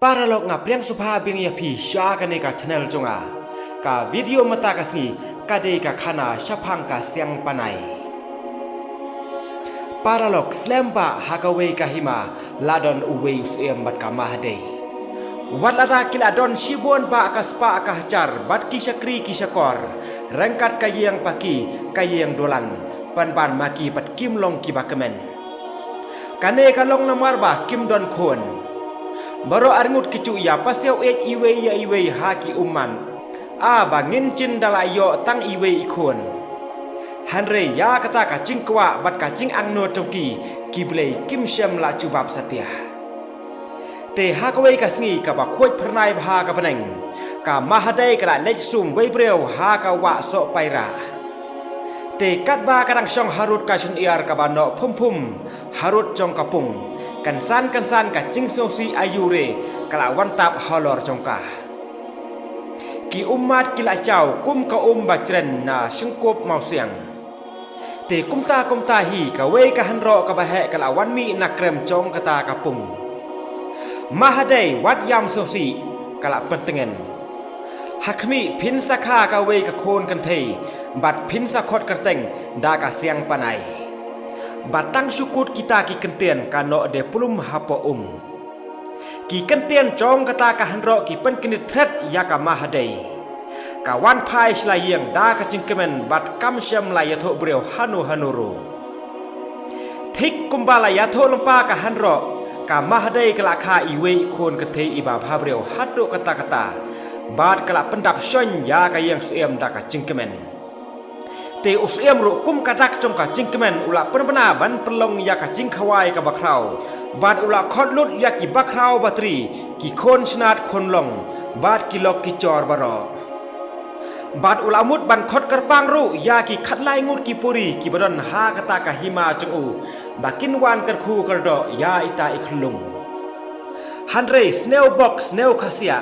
Para lok ngapriang supha bing ya phi sha ka ne ka channel chunga ka video mata ka sngi ka de ka khana shaphang ka siang panai para lok slemba hakawe ka hima ladon uwe usem bat ka mahde walada kila don shibon ba ka spa ka char bat ki shakri ki shakor rangkat ka yang paki ka yang dolan pan ban maki pat kim long ki bakamen kane ka long namar ba kim don khon Baro arngut kicu ya pasau iwe ya iwe haki umman bangin cin dalayo tang iwe ikon Hanre ya kata kacing kwa bat kacing angno tongki kiblei kim syam la cubab satya te hakawai kasngi ka ba khoj pernai bha ka paneng ka mahadai ka lech sum wei breu ha ka wa so paira te kat ba kadang syong harut ka sun iar ka ba no phum harut jong kapung kansan ka cing sosi ayure kala wantap holor jongka ki umat kila chau kum ka bacren na singkop mau siang te kumta hi ka we ka hanro ka bahe kala wanmi nakrem jong kata kapung mahadai wat yam sosi kala pentengen hakmi phin sakha ka we ka khon kan thei bat phin sakhot kerteng da ka siang panai batang syukut kita ki kentian kano de pulum hapo ki kentian jong kata ka hanro ki pen kinit thret ya ka mahadai kawan phai slayeng da ka cingkemen bat kam syam la yatho breu hanuru thik kumbala yatho lempa ka hanro ka mahadai kala kha iwe khon kenthe iba bhabreu hatu kata bat kala pendap syon ya ka yang siem da ka cingkemen te usem ru kum kadak jong ka cingkemen ula penbena ban pelong ya ka cingkhawai ka bakrau bat ula khotlut ya ki bakrau batri ki khon snat khon long bat ki lok ki chor baro bat ula mut ban khot karpang ru ya ki khatlai ngut ki puri ki badon ha kata ka hima chung bakin wan kar khu kar do ya ita ikhlung hanre snail box snail khasia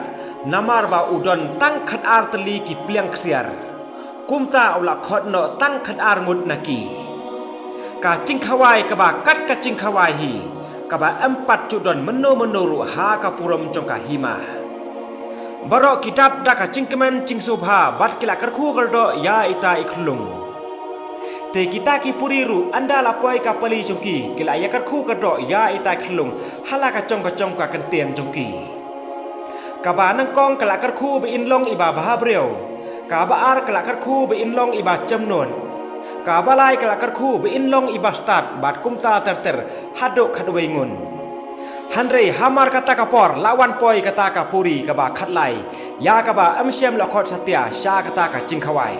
namar ba udon tang khat artli ki pliang ksiar kumta ula khot no tang khat arngut naki ka cingkhawai ka ba kat ka cingkhawai hi ka ba empat cudon meno ru ha ka purom jong ka hima baro kitab da ka cingkemen cingsubha bat kila karkhu gardo ya ita ikhlung te kita ki puri ru anda lapoi ka pali jongki kila ya karkhu gardo ya ita ikhlung hala ka jong ka kentien jongki ka ba nang kong kala karkhu be inlong iba bahabreu ka ba ar kala karkhu be inlong iba jamnon ka balai kala karkhu be inlong iba start bat kumta terter hadok khadwei ngun hanre hamar kata kapor lawan poi kata ka puri ka ba khatlai ya ka ba amsyam lakhot satya sha kata ka cingkhawai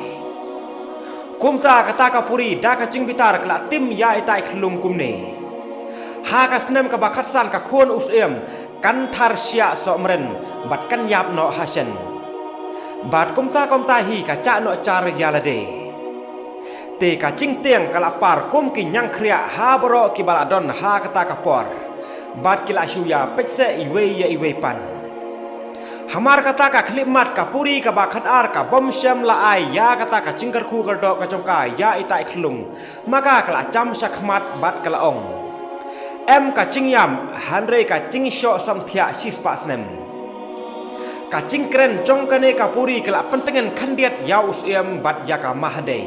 kumta kata ka puri da ka cingbitar kala tim ya itai khlung kumne ha ka snem ka ba khatsan ka khon usem kan thar sia somren bat kan yap no hasen bat kumta hi ka cha no char yalade te ka cingteng kala par kum ki nyang khria ha bro ki baladon ha kata ka por bat kila shuya petse iwe ya iwe pan hamar kata ka khlimat ka puri ka ba khat ar ka bom syam la ai ya kata ka cingkar khu gardo ka chongka ya itai khlung maka kala cham sakhmat bat kala ong em ka cingyam hanre ka cingsho samthia sispa snem ka cingkren jongkane ka puri kala pentengen khandiat ya usem bat ya ka mahadei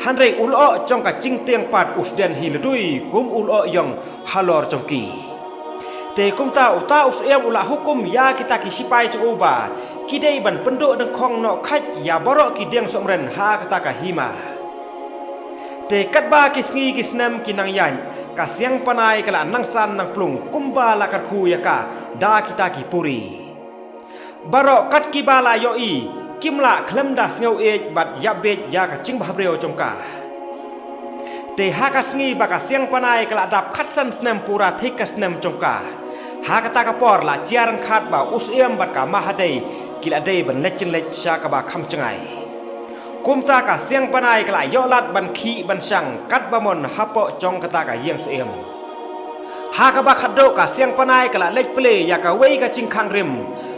hanre ulo jong ka cingteng pat usden hiledui kum ulo yong halor jongki te kumta uta usem ula hukum ya kita ki sipai chuba kidei ban penduk deng khong no khat ya boro ki deng somren ha kata ka hima te katba kisngi kisnem kinang yan ka siang panai kala nangsan nang plung kumba la karkhu ya ka da kita ki puri baro kat ki bala yo i kimla khlemda sneu e bat ya bet ya ka cing bhabreu jongka te ha ka sngi ba ka siang panai kala dap khatsan snem pura thik ka snem jongka ha kata ka por la chiaran khat ba usem bat ka mahadei kila dei ban lechin lech sha ka ba kham chengai kumta ka siang panai kala yolat ban khi ban sang kat bamon hapo jong kata ka yang sem ha ka ba khaddo ka siang panai kala lech ple ya ka wei ka chingkhang rim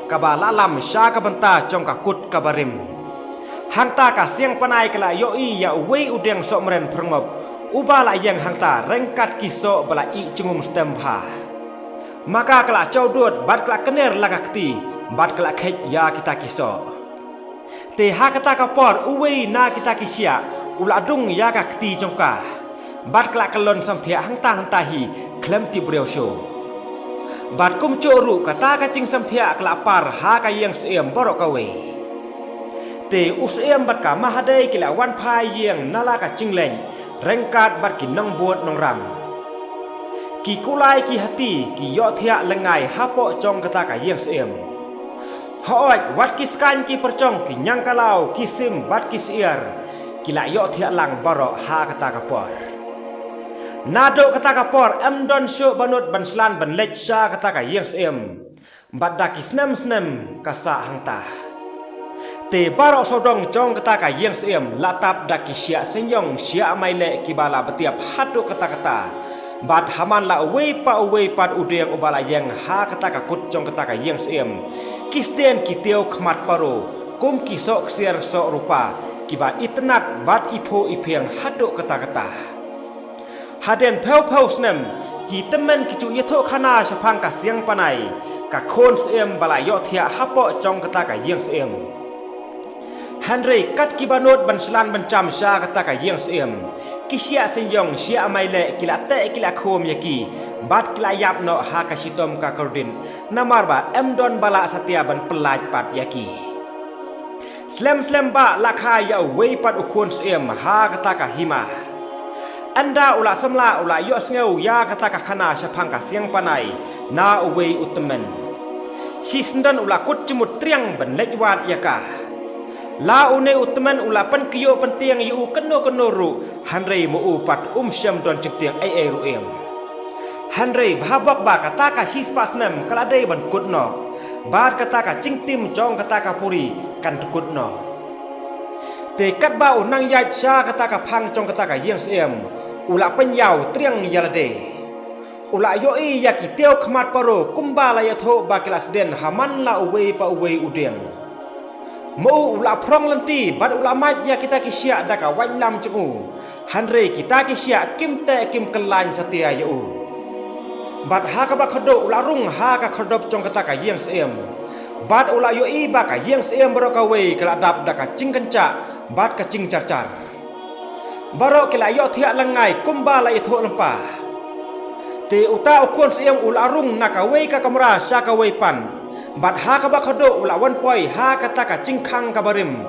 ka ba la lam sha ka banta jong ka kut ka barim hangta ka siang panai kala yo i ya wei udeng somren prangmop ubala yang hangta rengkat kiso bala i chungum stem pha Maka kelak caudut bat kelak kener lagakti bat kelak khet ya kita kiso. Te ha kata kapor uwei na kita kisya uladung ya kakti jongka. Bat kelak kelon samthia hangta hi klem ti breu sho. Bat kum coru kata kacing samthia kelak par ha ka yang seem borok kawe. Te usem bat ka mahadai kila wan phai yang nala ka cingleng rengkat bat ki nang buat nong ram. Ki kulai ki hati ki yo thia lengai hapo jong kata ka yang seem. Hooj wat ki skan ki percong ki nyang kalau ki sim bat ki siar kila yo thia lang borok ha kata kapor. Nado kata kapor don syo banut banslan ban lech sha kata ka yang seem. Bat da ki snem kasa hangta. Te barok sodong jong kata ka yang seem latap da ki sia senyong sia maile ki bala betiap hatu kata-kata. Bat haman la uwei pat udeng ubala yang ha kata ka kut jong kata ka yang seem. Kisten ki teo khmat paro kum ki sok siar sok rupa ki ba itnat bat ipo ipeng hatu kata-kata. Haden peu snem ki temen ki cu yetho khana sapang ka siang panai ka khon seem bala yo thia hapo jong kata ka yang seem. Henry kat ki banot banslan bancam sha kata ka yang seem. Kisya senyong sia maile kila te kila khom yaki bat kila yap no ha ka sitom ka kordin namar ba don bala satia ban pelaj pat yaki. Slem ba lakha ya wei pat ukon seem ha kata ka hima. Anda ula samla ula yo sngeu ya kata ka khana sapang ka siang panai na uwei utemen. Si sendan ula kut cemut triang ban lejwat yaka. La une utman ula pan kiyo penting yu keno ru Henry mu upat syam don cengtiang ai ruem. Henry bhabak ba kata ka sispas nem kaladai ban kutno. Bar kata ka cingtim jong kata ka puri kan kutno. Te kat ba unang yat sha kata ka phang jong kata ka yang seem. Ula penyau triang yalade. Ula yoi yaki teo khmat paro kumbala yatho ba kelas den haman la uwei pa uwei udeng. Mau ula prong lenti bat ula mat ya kita kisya daka wailam cengu. Henry kita kisya kim te kim kelan satia yu. Bat ha ka ba khodo ula rung ha ka khodop jong kata ka yang seem. Bat ula yo i ba ka yang seem baro ka wei kala dap daka cing kenca bat ka cing carcar. Baro kala yo thia langai kumbala itho lempa. Te uta ukon seem ula rung naka wei ka kamera sa ka wei pan. Bat ha ka ba khodo ula wan poi ha kata ka cingkhang ka barim.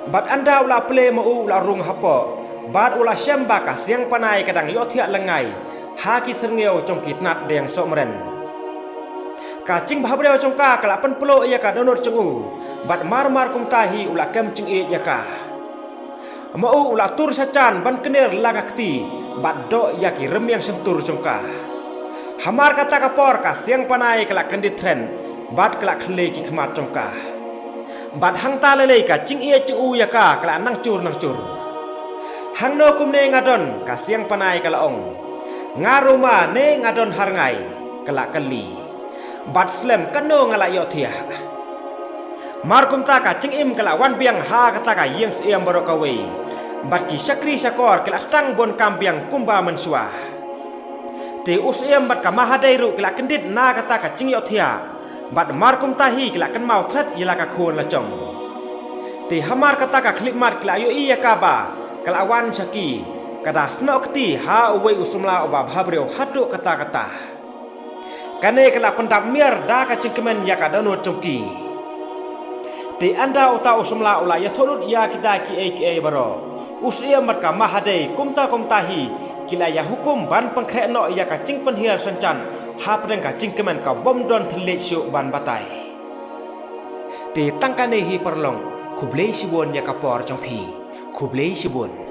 Bat anda ula ple mo ula rung hapo. Bat ula syamba ka siang panai kadang yo thia lengai. Ha ki serngeu jong kitnat deng somren. Ka cing bhabreu jong ka kala pen pelo ya ka donor cengu. Bat mar kum tahi ula kem cing e ya ka. Mo ula tur sacan ban kener lagakti. Bat do ya ki remiang sentur jong ka. Hamar kata ka por ka siang panai kala kendit tren. Bat kelak khle ki khmat jongka. Bat hang ta lele ka cing ie chu ya ka kala nang cur. Hang no kumne ngadon ka siang panai kala ong. Ngaruma ne ngadon harngai kala kali. Bat slem kano ngala yo thia. Markum ta ka cing im kala wan biang ha kata ka yang seem baro ka wei. Bat ki sakri sakor kala stang bon kambiang kumba mensua. Te usem bat ka mahadai ru kala kendit na kata ka cing yo thia. Bat markum tahi kila kan mau thret yela ka khon la chong. Te hamar kata ka klik mat kila yo iya ka ba kala wan saki kada snokti ha uwei usumla oba bhabreu hatu kata. Kane kala pendap miar da ka cingkemen ya ka dano chongki. Te anda uta usumla ula ya tholut ya kita ki baro. Usia mat ka mahadai kumta hi kila ya hukum ban pengkhe no ya ka cing penhiar sancan ha pedang ka cingkemen ka bom don thlek syu ban batai. Te tangkane hi perlong khublei sibon ya ka por jong phi khublei sibon.